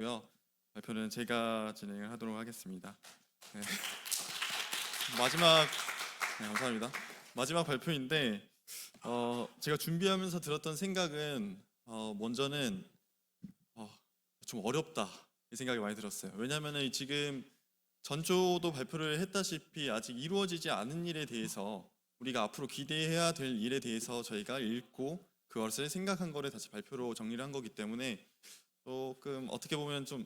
고요. 발표는 제가 진행을 하도록 하겠습니다. 네. 마지막 감사합니다. 마지막 발표인데 제가 준비하면서 들었던 생각은 먼저는 어, 좀 어렵다 이 생각이 많이 들었어요. 왜냐하면 지금 전초도 발표를 했다시피 아직 이루어지지 않은 일에 대해서 우리가 앞으로 기대해야 될 일에 대해서 저희가 읽고 그것을 생각한 거를 다시 발표로 정리를 한 거기 때문에 조금 어떻게 보면 좀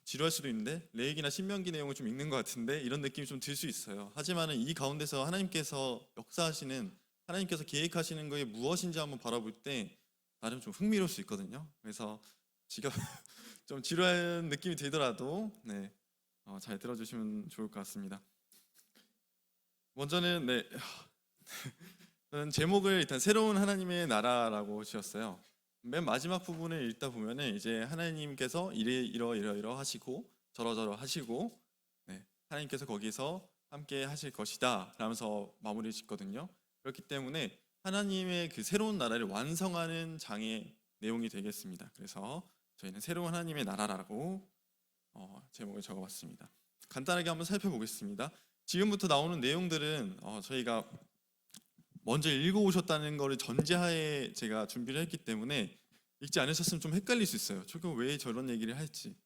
지루할 수도 있는데 레위기나 신명기 내용을 좀 읽는 것 같은데 이런 느낌이 좀 들 수 있어요. 하지만은 이 가운데서 하나님께서 역사하시는 하나님께서 계획하시는 것이 무엇인지 한번 바라볼 때 나름 좀 흥미로울 수 있거든요. 그래서 지금 좀 지루한 느낌이 들더라도 잘 들어주시면 좋을 것 같습니다. 먼저는 저는 제목을 일단 새로운 하나님의 나라라고 지었어요. 맨 마지막 부분을 읽다 보면은 이제 하나님께서 이러 하시고 저러 하시고 하나님께서 거기서 함께 하실 것이다 라면서 마무리 짓거든요. 그렇기 때문에 하나님의 그 새로운 나라를 완성하는 장의 내용이 되겠습니다. 그래서 저희는 새로운 하나님의 나라라고 제목을 적어봤습니다. 간단하게 한번 살펴보겠습니다. 지금부터 나오는 내용들은 저희가 먼저 읽어오셨다는 것을 전제하에 제가 준비를 했기 때문에 읽지 않으셨으면 좀 헷갈릴 수 있어요. 조금 왜 저런 얘기를 할지.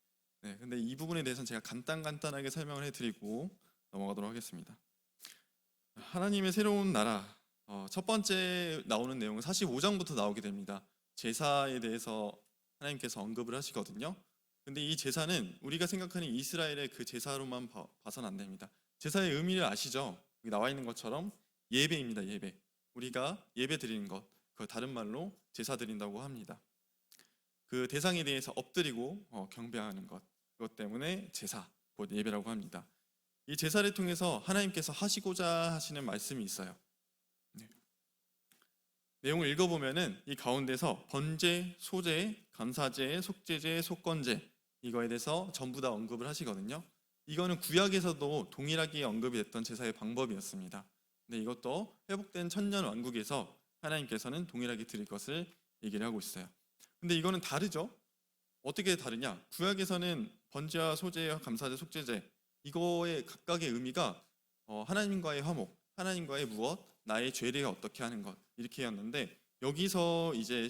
근데 이 부분에 대해서는 제가 간단하게 설명을 해드리고 넘어가도록 하겠습니다. 하나님의 새로운 나라. 첫 번째 나오는 내용은 45장부터 나오게 됩니다. 제사에 대해서 하나님께서 언급을 하시거든요. 근데 이 제사는 우리가 생각하는 이스라엘의 그 제사로만 봐서는 안 됩니다. 제사의 의미를 아시죠? 여기 나와 있는 것처럼 예배입니다. 예배. 우리가 예배 드리는 것, 그 다른 말로 제사 드린다고 합니다. 그 대상에 대해서 엎드리고 경배하는 것, 그것 때문에 제사, 곧 예배라고 합니다. 이 제사를 통해서 하나님께서 하시고자 하시는 말씀이 있어요. 내용을 읽어보면은 이 가운데서 번제, 소제, 감사제, 속죄제, 속건제 이거에 대해서 전부 다 언급을 하시거든요. 이거는 구약에서도 동일하게 언급이 됐던 제사의 방법이었습니다. 근데 이것도 회복된 천년 왕국에서 하나님께서는 동일하게 드릴 것을 얘기를 하고 있어요. 근데 이거는 다르죠? 어떻게 다르냐? 구약에서는 번제와 소제와 감사제, 속죄제 이거의 각각의 의미가 하나님과의 화목, 하나님과의 무엇, 나의 죄를 어떻게 하는 것 이렇게였는데 여기서 이제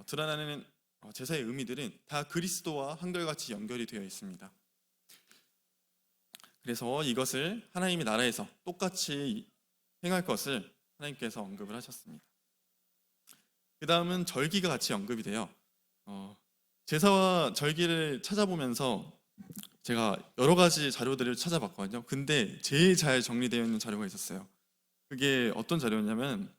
드러나는 제사의 의미들은 다 그리스도와 한결같이 연결이 되어 있습니다. 그래서 이것을 하나님의 나라에서 똑같이 행할 것을 하나님께서 언급을 하셨습니다. 그 다음은 절기가 같이 언급이 돼요. 제사와 절기를 찾아보면서 제가 여러 가지 자료들을 찾아봤거든요. 근데 제일 잘 정리되어 있는 자료가 있었어요. 그게 어떤 자료였냐면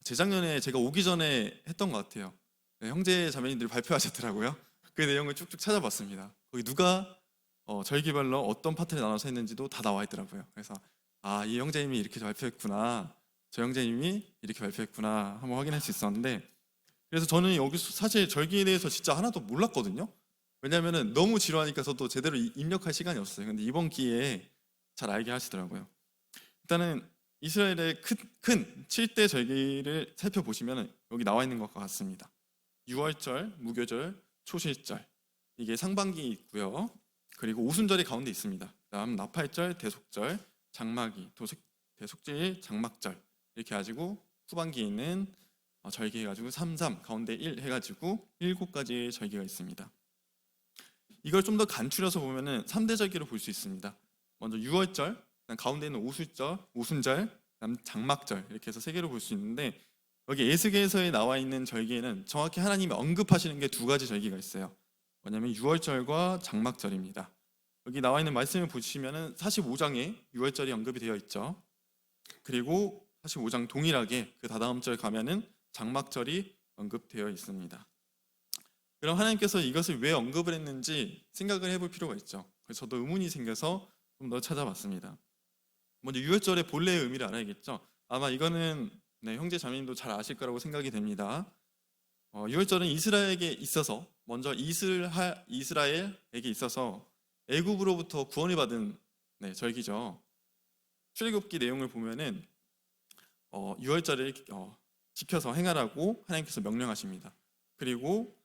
재작년에 제가 오기 전에 했던 것 같아요. 형제 자매님들이 발표하셨더라고요. 그 내용을 쭉쭉 찾아봤습니다. 거기 누가 절기별로 어떤 파트를 나눠서 했는지도 다 나와 있더라고요. 그래서 이 형제님이 이렇게 발표했구나, 저 형제님이 이렇게 발표했구나 한번 확인할 수 있었는데, 그래서 저는 여기서 사실 절기에 대해서 진짜 하나도 몰랐거든요. 왜냐하면 너무 지루하니까 저도 제대로 입력할 시간이 없어요. 근데 이번 기회에 잘 알게 하시더라고요. 일단은 이스라엘의 큰 7대 절기를 살펴보시면 여기 나와 있는 것과 같습니다. 유월절, 무교절, 초실절 이게 상반기에 있고요. 그리고 오순절이 가운데 있습니다. 다음 나팔절, 대속절, 장마기, 대속절, 장막절 이렇게 가지고 후반기에 있는 절기 해가지고 33 가운데 1 해가지고 7가지의 절기가 있습니다. 이걸 좀 더 간추려서 보면은 3대 절기로 볼 수 있습니다. 먼저 유월절, 가운데 있는 오순절, 장막절 이렇게 해서 3개로 볼 수 있는데, 여기 에스겔서에 나와 있는 절기에는 정확히 하나님이 언급하시는 게 2가지 절기가 있어요. 뭐냐면 유월절과 장막절입니다. 여기 나와 있는 말씀을 보시면은 45장에 유월절이 언급이 되어 있죠. 그리고 45장 동일하게 그 다다음 절 가면은 장막절이 언급되어 있습니다. 그럼 하나님께서 이것을 왜 언급을 했는지 생각을 해볼 필요가 있죠. 그래서 저도 의문이 생겨서 좀 더 찾아봤습니다. 먼저 유월절의 본래의 의미를 알아야겠죠. 아마 이거는 형제 자매님도 잘 아실 거라고 생각이 됩니다. 유월절은 이스라엘에게 있어서 먼저 이스라엘에게 있어서 애굽으로부터 구원을 받은 절기죠. 출애굽기 내용을 보면은 유월절을 지켜서 행하라고 하나님께서 명령하십니다. 그리고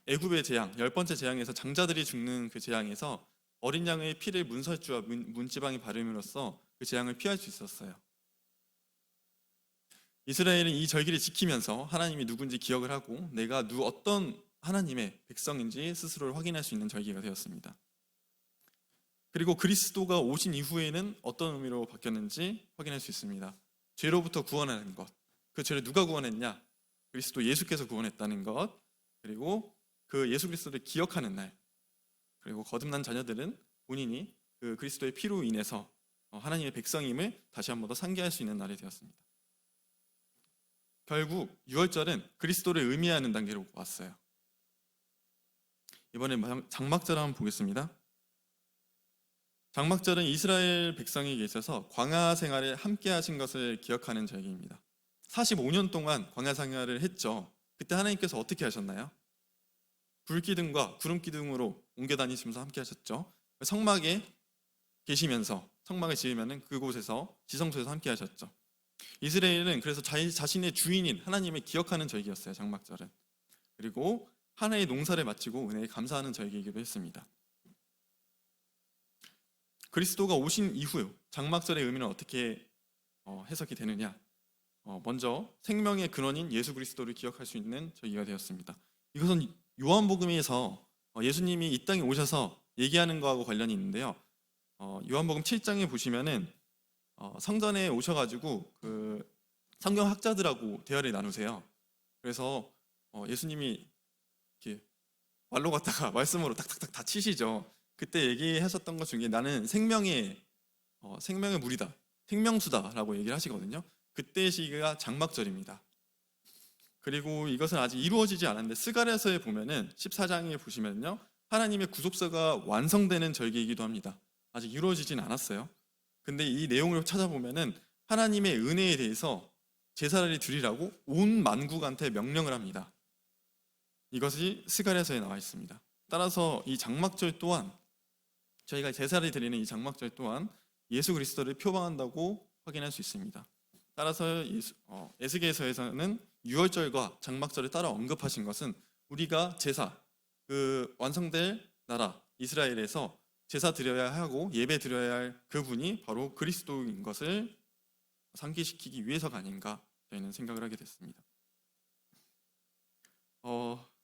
애굽의 재앙, 10번째 재앙에서 장자들이 죽는 그 재앙에서 어린 양의 피를 문설주와 문지방에 바름으로써 그 재앙을 피할 수 있었어요. 이스라엘은 이 절기를 지키면서 하나님이 누군지 기억을 하고 내가 어떤 하나님의 백성인지 스스로를 확인할 수 있는 절기가 되었습니다. 그리고 그리스도가 오신 이후에는 어떤 의미로 바뀌었는지 확인할 수 있습니다. 죄로부터 구원하는 것, 그 죄를 누가 구원했냐? 그리스도 예수께서 구원했다는 것, 그리고 그 예수 그리스도를 기억하는 날, 그리고 거듭난 자녀들은 본인이 그 그리스도의 피로 인해서 하나님의 백성임을 다시 한 번 더 상기할 수 있는 날이 되었습니다. 결국 유월절은 그리스도를 의미하는 단계로 왔어요. 이번에 장막절 한번 보겠습니다. 장막절은 이스라엘 백성에게 있어서 광야 생활에 함께 하신 것을 기억하는 절기입니다. 45년 동안 광야 생활을 했죠. 그때 하나님께서 어떻게 하셨나요? 불기둥과 구름기둥으로 옮겨 다니시면서 함께 하셨죠. 성막에 계시면서 성막을 지으면 그곳에서 지성소에서 함께 하셨죠. 이스라엘은 그래서 자신의 주인인 하나님을 기억하는 절기였어요. 장막절은. 그리고 하나의 농사를 마치고 은혜에 감사하는 절기이기도 했습니다. 그리스도가 오신 이후 장막절의 의미는 어떻게 해석이 되느냐? 먼저 생명의 근원인 예수 그리스도를 기억할 수 있는 절기가 되었습니다. 이것은 요한복음에서 예수님이 이 땅에 오셔서 얘기하는 거하고 관련이 있는데요. 요한복음 7장에 보시면은 성전에 오셔가지고 그 성경학자들하고 대화를 나누세요. 그래서 예수님이 이렇게 말로 갖다가 말씀으로 탁탁탁 다 치시죠. 그때 얘기하셨던 것 중에 나는 생명의 물이다, 생명수다라고 얘기를 하시거든요. 그때 시기가 장막절입니다. 그리고 이것은 아직 이루어지지 않았는데 스가랴서에 보면은 14장에 보시면요, 하나님의 구속사가 완성되는 절기이기도 합니다. 아직 이루어지진 않았어요. 근데 이 내용을 찾아보면은 하나님의 은혜에 대해서 제사를 드리라고 온 만국한테 명령을 합니다. 이것이 스가랴서에 나와 있습니다. 따라서 이 장막절 또한 저희가 제사를 드리는 이 장막절 또한 예수 그리스도를 표방한다고 확인할 수 있습니다. 따라서 에스겔서에서는 유월절과 장막절을 따라 언급하신 것은 우리가 제사, 그 완성될 나라 이스라엘에서 제사 드려야 하고 예배 드려야 할 그분이 바로 그리스도인 것을 상기시키기 위해서가 아닌가 저희는 생각을 하게 됐습니다.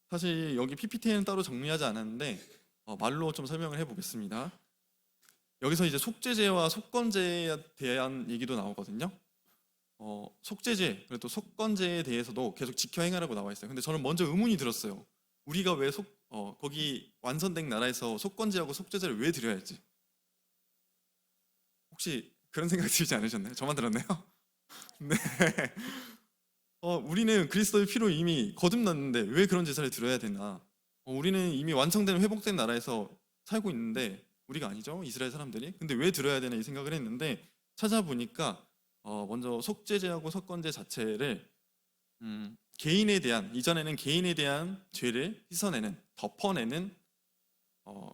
사실 여기 PPT에는 따로 정리하지 않았는데 말로 좀 설명을 해보겠습니다. 여기서 이제 속죄제와 속건제에 대한 얘기도 나오거든요. 속죄제, 그리고 또 속건제에 대해서도 계속 지켜 행하라고 나와 있어요. 근데 저는 먼저 의문이 들었어요. 우리가 왜 거기 완성된 나라에서 속건제하고 속죄제를 왜 드려야 할지. 혹시 그런 생각 들지 않으셨나요? 저만 들었나요? 네. 우리는 그리스도의 피로 이미 거듭났는데 왜 그런 제사를 드려야 되나? 우리는 이미 완성된 회복된 나라에서 살고 있는데 우리가 아니죠, 이스라엘 사람들이. 근데 왜 드려야 되나 이 생각을 했는데 찾아보니까 먼저 속죄제하고 속건제 자체를 개인에 대한, 이전에는 개인에 대한 죄를 씻어내는, 덮어내는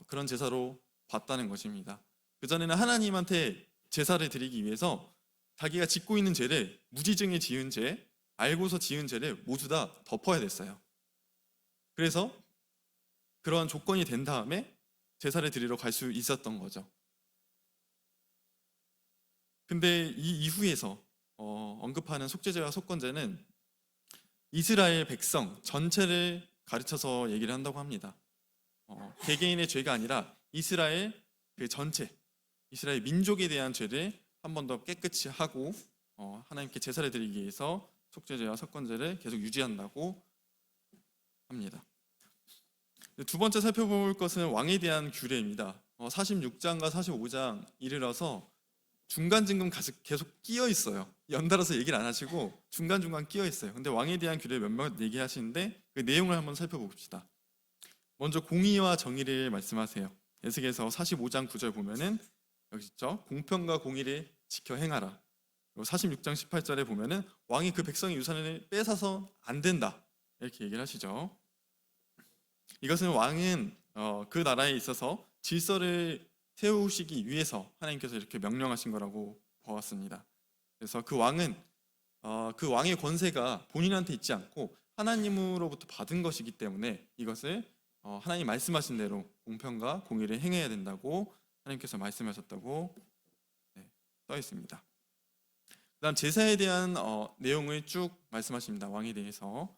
그런 제사로 봤다는 것입니다. 그전에는 하나님한테 제사를 드리기 위해서 자기가 짓고 있는 죄를, 무지증에 지은 죄, 알고서 지은 죄를 모두 다 덮어야 됐어요. 그래서 그러한 조건이 된 다음에 제사를 드리러 갈 수 있었던 거죠. 근데 이 이후에서 언급하는 속죄제와 속건제는 이스라엘 백성 전체를 가르쳐서 얘기를 한다고 합니다. 개개인의 죄가 아니라 이스라엘 그 전체, 이스라엘 민족에 대한 죄를 한 번 더 깨끗이 하고 하나님께 제사를 드리기 위해서 속죄제와 속건제를 계속 유지한다고 합니다. 두 번째 살펴볼 것은 왕에 대한 규례입니다. 46장과 45장 이르러서 중간중간 계속 끼어 있어요. 연달아서 얘기를 안 하시고 중간중간 끼어 있어요. 근데 왕에 대한 규례 몇몇 얘기하시는데 그 내용을 한번 살펴봅시다. 먼저 공의와 정의를 말씀하세요. 에스겔서 45장 9절 보면은 여기 있죠. 공평과 공의를 지켜 행하라. 그리고 46장 18절에 보면은 왕이 그 백성의 유산을 뺏어서 안 된다, 이렇게 얘기를 하시죠. 이것은 왕은 그 나라에 있어서 질서를 세우시기 위해서 하나님께서 이렇게 명령하신 거라고 보았습니다. 그래서 그 왕은 그 왕의 권세가 본인한테 있지 않고 하나님으로부터 받은 것이기 때문에 이것을 하나님 말씀하신 대로 공평과 공의를 행해야 된다고 하나님께서 말씀하셨다고 써 있습니다. 그다음 제사에 대한 내용을 쭉 말씀하십니다. 왕에 대해서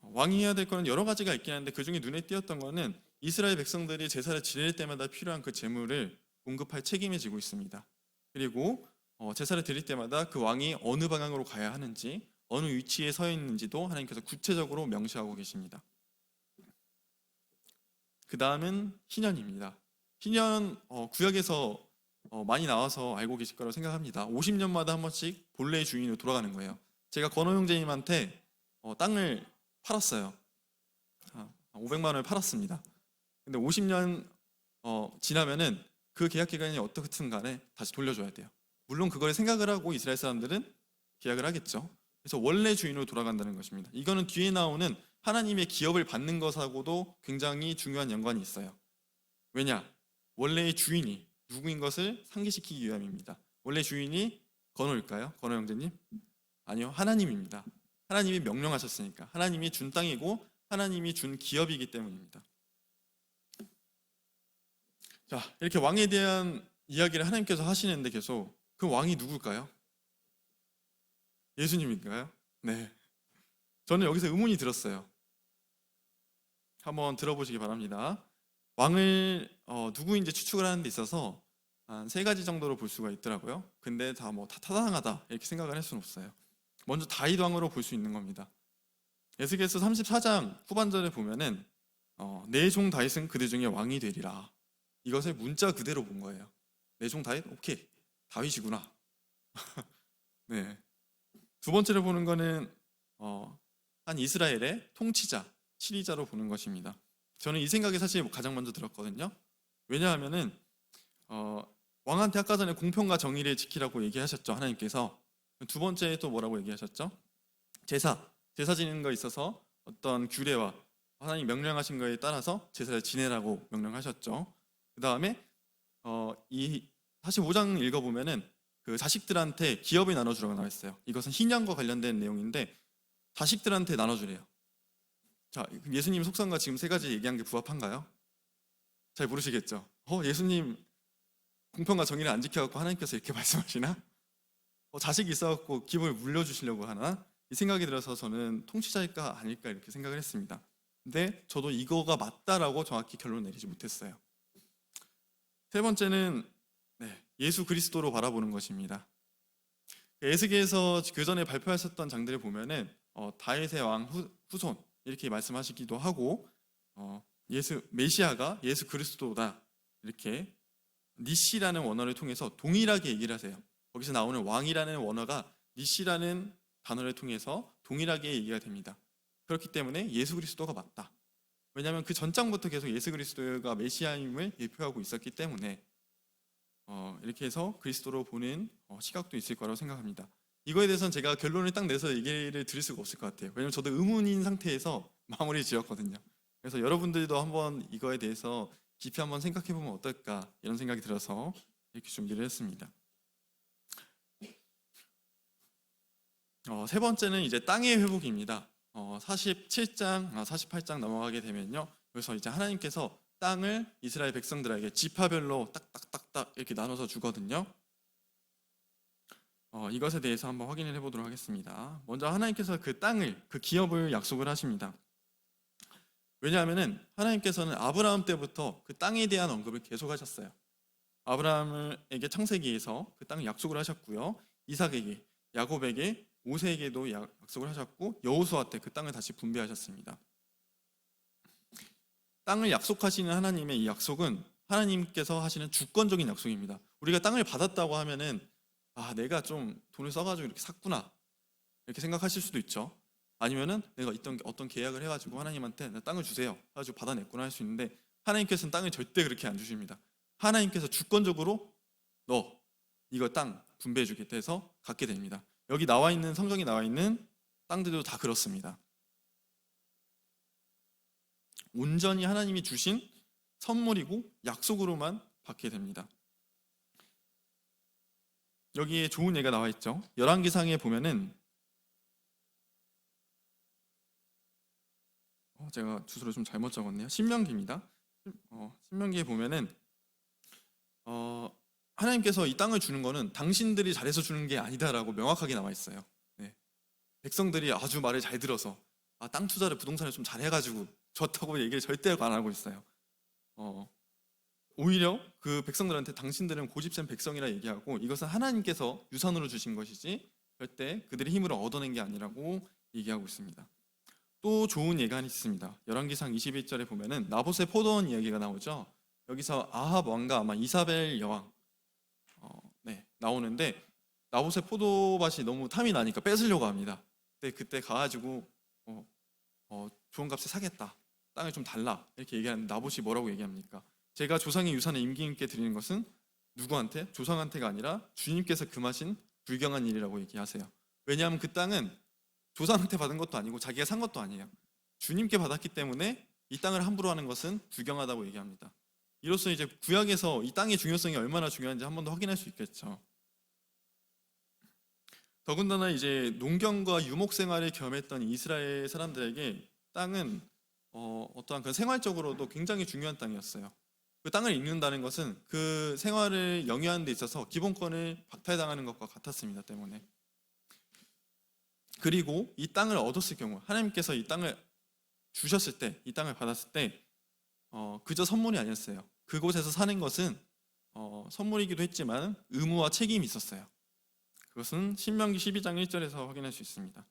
왕이 해야 될 거는 여러 가지가 있긴 한데 그 중에 눈에 띄었던 거는 이스라엘 백성들이 제사를 지낼 때마다 필요한 그 제물을 공급할 책임을 지고 있습니다. 그리고 제사를 드릴 때마다 그 왕이 어느 방향으로 가야 하는지 어느 위치에 서 있는지도 하나님께서 구체적으로 명시하고 계십니다. 그 다음은 희년입니다. 희년 구약에서 많이 나와서 알고 계실 거라고 생각합니다. 50년마다 한 번씩 본래의 주인으로 돌아가는 거예요. 제가 건호 형제님한테 땅을 팔았어요. 500만 원을 팔았습니다. 근데 50년 지나면은 그 계약 기간이 어떻든 간에 다시 돌려줘야 돼요. 물론 그걸 생각을 하고 이스라엘 사람들은 계약을 하겠죠. 그래서 원래 주인으로 돌아간다는 것입니다. 이거는 뒤에 나오는 하나님의 기업을 받는 것하고도 굉장히 중요한 연관이 있어요. 왜냐? 원래의 주인이 누구인 것을 상기시키기 위함입니다. 원래 주인이 건호일까요? 건호 형제님? 아니요, 하나님입니다. 하나님이 명령하셨으니까. 하나님이 준 땅이고 하나님이 준 기업이기 때문입니다. 자, 이렇게 왕에 대한 이야기를 하나님께서 하시는데 계속 그 왕이 누굴까요? 예수님인가요? 네. 저는 여기서 의문이 들었어요. 한번 들어보시기 바랍니다. 왕을 누구인지 추측을 하는 데 있어서 한 3가지 정도로 볼 수가 있더라고요. 근데 다 타당하다 이렇게 생각을 할 수는 없어요. 먼저 다윗 왕으로 볼 수 있는 겁니다. 에스겔서 34장 후반절에 보면은 내 종 다윗은 그들 중에 왕이 되리라. 이것을 문자 그대로 본 거예요. 내 종 다윗? 오케이, 다윗이구나. 네. 두 번째로 보는 거는 한 이스라엘의 통치자, 치리자로 보는 것입니다. 저는 이 생각이 사실 가장 먼저 들었거든요. 왜냐하면은 왕한테 아까 전에 공평과 정의를 지키라고 얘기하셨죠, 하나님께서. 두 번째 또 뭐라고 얘기하셨죠? 제사 지내는 거에 있어서 어떤 규례와 하나님 명령하신 거에 따라서 제사를 지내라고 명령하셨죠. 그 다음에 이 45장 읽어보면은 그 자식들한테 기업을 나눠주라고 나와 있어요. 이것은 희년과 관련된 내용인데 자식들한테 나눠주래요. 자, 예수님 속성과 지금 3가지 얘기한 게 부합한가요? 잘 모르시겠죠? 예수님 공평과 정의를 안 지켜갖고 하나님께서 이렇게 말씀하시나? 자식이 있어갖고 기업을 물려주시려고 하나? 이 생각이 들어서 저는 통치자일까 아닐까 이렇게 생각을 했습니다. 근데 저도 이거가 맞다라고 정확히 결론 내리지 못했어요. 세 번째는 예수 그리스도로 바라보는 것입니다. 에스겔에서 그 전에 발표하셨던 장들을 보면은 다윗의 왕 후손 이렇게 말씀하시기도 하고 메시아가 예수 그리스도다 이렇게 니시라는 원어를 통해서 동일하게 얘기를 하세요. 거기서 나오는 왕이라는 원어가 니시라는 단어를 통해서 동일하게 얘기가 됩니다. 그렇기 때문에 예수 그리스도가 맞다. 왜냐하면 그 전장부터 계속 예수 그리스도가 메시아임을 예표하고 있었기 때문에 이렇게 해서 그리스도로 보는 시각도 있을 거라고 생각합니다. 이거에 대해서는 제가 결론을 딱 내서 얘기를 드릴 수가 없을 것 같아요. 왜냐하면 저도 의문인 상태에서 마무리 지었거든요. 그래서 여러분들도 한번 이거에 대해서 깊이 한번 생각해 보면 어떨까 이런 생각이 들어서 이렇게 준비를 했습니다. 세 번째는 이제 땅의 회복입니다. 47장, 48장 넘어가게 되면요. 그래서 이제 하나님께서 땅을 이스라엘 백성들에게 지파별로 딱딱딱딱 이렇게 나눠서 주거든요. 이것에 대해서 한번 확인을 해보도록 하겠습니다. 먼저 하나님께서 그 땅을, 그 기업을 약속을 하십니다. 왜냐하면은 하나님께서는 아브라함 때부터 그 땅에 대한 언급을 계속 하셨어요. 아브라함에게 창세기에서 그 땅을 약속을 하셨고요. 이삭에게, 야곱에게, 모세에게도 약속을 하셨고 여호수아 때 그 땅을 다시 분배하셨습니다. 땅을 약속하시는 하나님의 이 약속은 하나님께서 하시는 주권적인 약속입니다. 우리가 땅을 받았다고 하면은 내가 좀 돈을 써가지고 이렇게 샀구나 이렇게 생각하실 수도 있죠. 아니면은 내가 어떤 계약을 해가지고 하나님한테 나 땅을 주세요 해가지고 받아냈구나 할 수 있는데 하나님께서는 땅을 절대 그렇게 안 주십니다. 하나님께서 주권적으로 너 이거 땅 분배해주겠다 해서 갖게 됩니다. 여기 나와 있는 성경에 나와 있는 땅들도 다 그렇습니다. 온전히 하나님이 주신 선물이고 약속으로만 받게 됩니다. 여기에 좋은 예가 나와 있죠. 열왕기상에 보면은 제가 주소를 좀 잘못 적었네요. 신명기입니다. 신명기에 보면은 하나님께서 이 땅을 주는 거는 당신들이 잘해서 주는 게 아니다라고 명확하게 나와 있어요. 네. 백성들이 아주 말을 잘 들어서 땅 투자를 부동산을 좀 잘해가지고 줬다고 얘기를 절대 안 하고 있어요. 오히려 그 백성들한테 당신들은 고집센 백성이라 얘기하고 이것은 하나님께서 유산으로 주신 것이지 절대 그들의 힘으로 얻어낸 게 아니라고 얘기하고 있습니다. 또 좋은 예가 있습니다. 열왕기상 21절에 보면은 나봇의 포도원 이야기가 나오죠. 여기서 아합 왕과 아마 이사벨 여왕 나오는데 나봇의 포도밭이 너무 탐이 나니까 뺏으려고 합니다. 근데 그때 가가지고 좋은 값에 사겠다, 땅을 좀 달라 이렇게 얘기하는데 나봇이 뭐라고 얘기합니까? 제가 조상의 유산을 임금님께 드리는 것은 누구한테? 조상한테가 아니라 주님께서 금하신 불경한 일이라고 얘기하세요. 왜냐하면 그 땅은 조상한테 받은 것도 아니고 자기가 산 것도 아니에요. 주님께 받았기 때문에 이 땅을 함부로 하는 것은 불경하다고 얘기합니다. 이로써 이제 구약에서 이 땅의 중요성이 얼마나 중요한지 한 번 더 확인할 수 있겠죠. 더군다나 이제 농경과 유목 생활을 겸했던 이스라엘 사람들에게 땅은 어떠한 그 생활적으로도 굉장히 중요한 땅이었어요. 그 땅을 잃는다는 것은 그 생활을 영위하는 데 있어서 기본권을 박탈당하는 것과 같았습니다. 때문에 그리고 이 땅을 얻었을 경우 하나님께서 이 땅을 주셨을 때, 이 땅을 받았을 때 그저 선물이 아니었어요. 그곳에서 사는 것은 선물이기도 했지만 의무와 책임이 있었어요. 그것은 신명기 12장 1절에서 확인할 수 있습니다.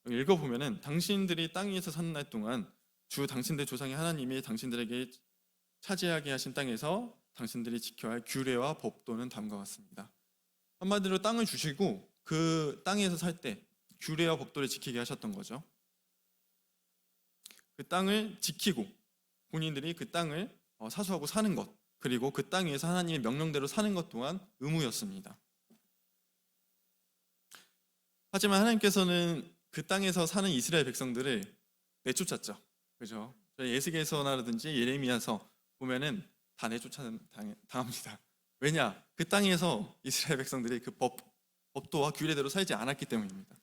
읽어보면은 당신들이 땅 위에서 사는 날 동안 주 당신들 조상의 하나님이 당신들에게 차지하게 하신 땅에서 당신들이 지켜야 할 규례와 법도는 다음과 같습니다. 한마디로 땅을 주시고 그 땅에서 살 때 규례와 법도를 지키게 하셨던 거죠. 그 땅을 지키고 본인들이 그 땅을 사수하고 사는 것, 그리고 그 땅 위에서 하나님의 명령대로 사는 것 또한 의무였습니다. 하지만 하나님께서는 그 땅에서 사는 이스라엘 백성들을 내쫓았죠. 그죠? 에스겔서라든지 예레미야서 보면은 다 당합니다. 왜냐? 그 땅에서 이스라엘 백성들이 그 법도와 규례대로 살지 않았기 때문입니다.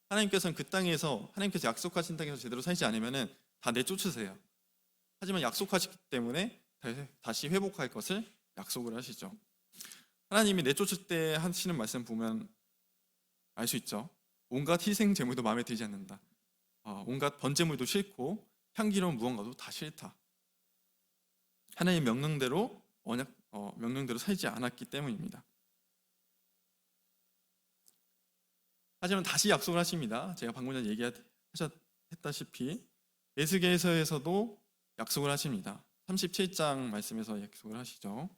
하나님께서는 그 땅에서 하나님께서 약속하신 땅에서 제대로 살지 않으면은 다 내쫓으세요. 하지만 약속하셨기 때문에 다시 회복할 것을 약속을 하시죠. 하나님이 내쫓을 때 하시는 말씀 보면 알 수 있죠. 온갖 희생 제물도 마음에 들지 않는다. 온갖 번제물도 싫고 향기로운 무언가도 다 싫다. 하나님의 명령대로 명령대로 살지 않았기 때문입니다. 하지만 다시 약속을 하십니다. 제가 방금 전에 얘기했다시피 에스겔서에서도 약속을 하십니다. 37장 말씀에서 약속을 하시죠.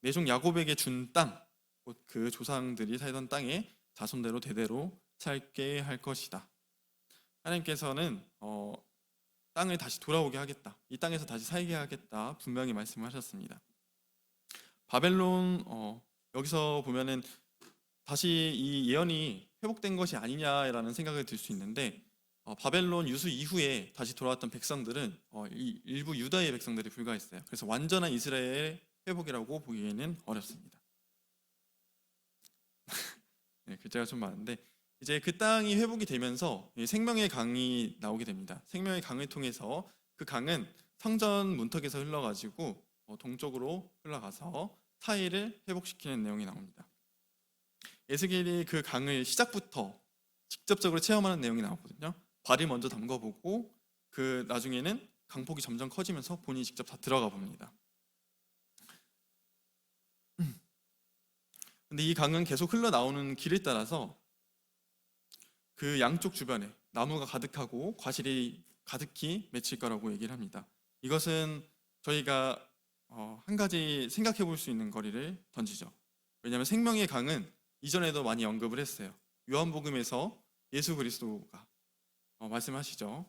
내 종 야곱에게 준 땅, 곧 그 조상들이 살던 땅에 자손대로 대대로 살게 할 것이다. 하나님께서는 땅을 다시 돌아오게 하겠다, 이 땅에서 다시 살게 하겠다 분명히 말씀하셨습니다. 바벨론 여기서 보면은 다시 이 예언이 회복된 것이 아니냐라는 생각을 들 수 있는데 바벨론 유수 이후에 다시 돌아왔던 백성들은 일부 유다의 백성들이 불과했어요. 그래서 완전한 이스라엘의 회복이라고 보기에는 어렵습니다. 네, 글자가 좀 많은데 이제 그 땅이 회복이 되면서 생명의 강이 나오게 됩니다. 생명의 강을 통해서 그 강은 성전 문턱에서 흘러가지고 동쪽으로 흘러가서 타일을 회복시키는 내용이 나옵니다. 에스겔이 그 강을 시작부터 직접적으로 체험하는 내용이 나오거든요. 발을 먼저 담궈보고 그 나중에는 강폭이 점점 커지면서 본인이 직접 다 들어가 봅니다. 근데 이 강은 계속 흘러나오는 길을 따라서 그 양쪽 주변에 나무가 가득하고 과실이 가득히 맺힐 거라고 얘기를 합니다. 이것은 저희가 한 가지 생각해 볼 수 있는 거리를 던지죠. 왜냐하면 생명의 강은 이전에도 많이 언급을 했어요. 요한복음에서 예수 그리스도가 말씀하시죠.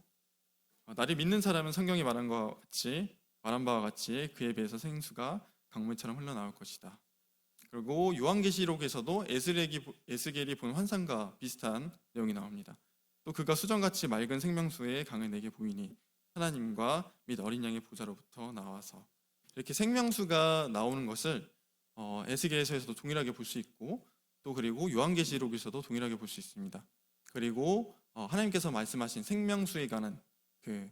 나를 믿는 사람은 성경이 말한 바와 같이 그에 비해서 생수가 강물처럼 흘러나올 것이다. 그리고 요한계시록에서도 에스겔이 본 환상과 비슷한 내용이 나옵니다. 또 그가 수정같이 맑은 생명수의 강을 내게 보이니 하나님과 및 어린 양의 보좌로부터 나와서, 이렇게 생명수가 나오는 것을 에스겔서에서도 동일하게 볼 수 있고 또 그리고 요한계시록에서도 동일하게 볼 수 있습니다. 그리고 하나님께서 말씀하신 생명수에 관한 그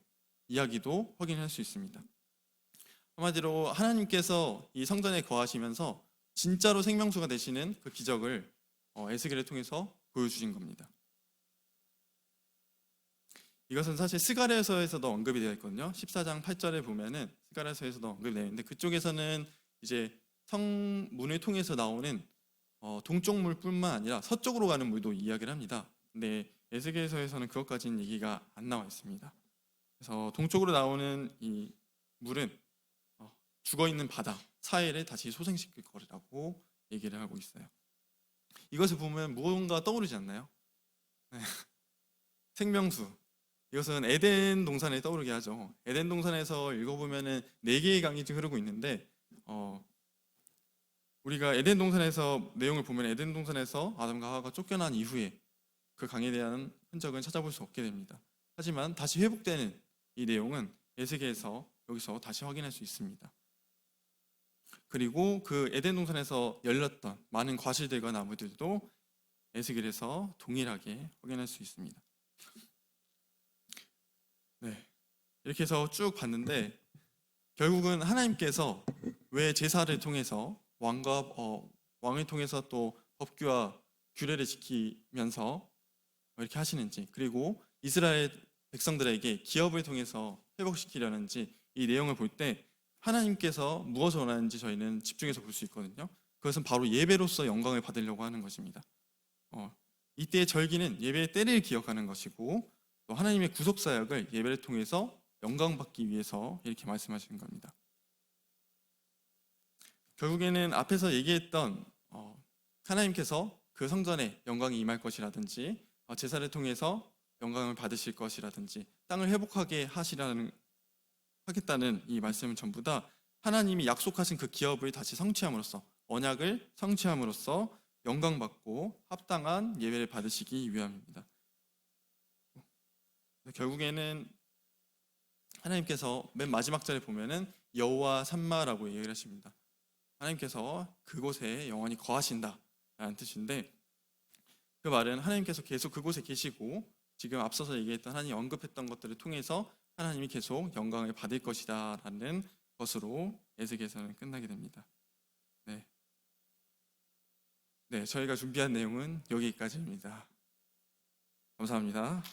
이야기도 확인할 수 있습니다. 한마디로 하나님께서 이 성전에 거하시면서 진짜로 생명수가 되시는 그 기적을 에스겔을 통해서 보여주신 겁니다. 이것은 사실 스가랴서에서도 언급이 되어 있거든요. 14장 8절에 보면은 스가랴서에서도 언급이 되어 있는데 그쪽에서는 이제 성문을 통해서 나오는 동쪽 물뿐만 아니라 서쪽으로 가는 물도 이야기를 합니다. 근데 에스겔서에서는 그것까지는 얘기가 안 나와 있습니다. 그래서 동쪽으로 나오는 이 물은 죽어 있는 바다 사해를 다시 소생시킬 거라고 얘기를 하고 있어요. 이것을 보면 무언가 떠오르지 않나요? 네. 생명수. 이것은 에덴 동산에 떠오르게 하죠. 에덴 동산에서 읽어보면은 4개의 강이 흐르고 있는데 우리가 에덴 동산에서 내용을 보면 에덴 동산에서 아담과 하와가 쫓겨난 이후에 그 강에 대한 흔적은 찾아볼 수 없게 됩니다. 하지만 다시 회복되는 이 내용은 에스겔에서 여기서 다시 확인할 수 있습니다. 그리고 그 에덴 동산에서 열렸던 많은 과실들과 나무들도 에스겔에서 동일하게 확인할 수 있습니다. 네, 이렇게 해서 쭉 봤는데 결국은 하나님께서 왜 제사를 통해서 왕을 통해서 또 법규와 규례를 지키면서 이렇게 하시는지, 그리고 이스라엘 백성들에게 기업을 통해서 회복시키려는지 이 내용을 볼 때 하나님께서 무엇을 원하는지 저희는 집중해서 볼 수 있거든요. 그것은 바로 예배로서 영광을 받으려고 하는 것입니다. 이때의 절기는 예배의 때를 기억하는 것이고 또 하나님의 구속사역을 예배를 통해서 영광받기 위해서 이렇게 말씀하시는 겁니다. 결국에는 앞에서 얘기했던 하나님께서 그 성전에 영광이 임할 것이라든지 제사를 통해서 영광을 받으실 것이라든지 땅을 회복하게 하겠다는 이 말씀은 전부 다 하나님이 약속하신 그 기업을 다시 성취함으로써 언약을 성취함으로써 영광받고 합당한 예배를 받으시기 위함입니다. 결국에는 하나님께서 맨 마지막 절에 보면은 여호와 삼마라고 얘기를 하십니다. 하나님께서 그곳에 영원히 거하신다라는 뜻인데 그 말은 하나님께서 계속 그곳에 계시고 지금 앞서서 얘기했던 하나님이 언급했던 것들을 통해서 하나님이 계속 영광을 받을 것이다라는 것으로 에스겔서는 끝나게 됩니다. 네, 저희가 준비한 내용은 여기까지입니다. 감사합니다.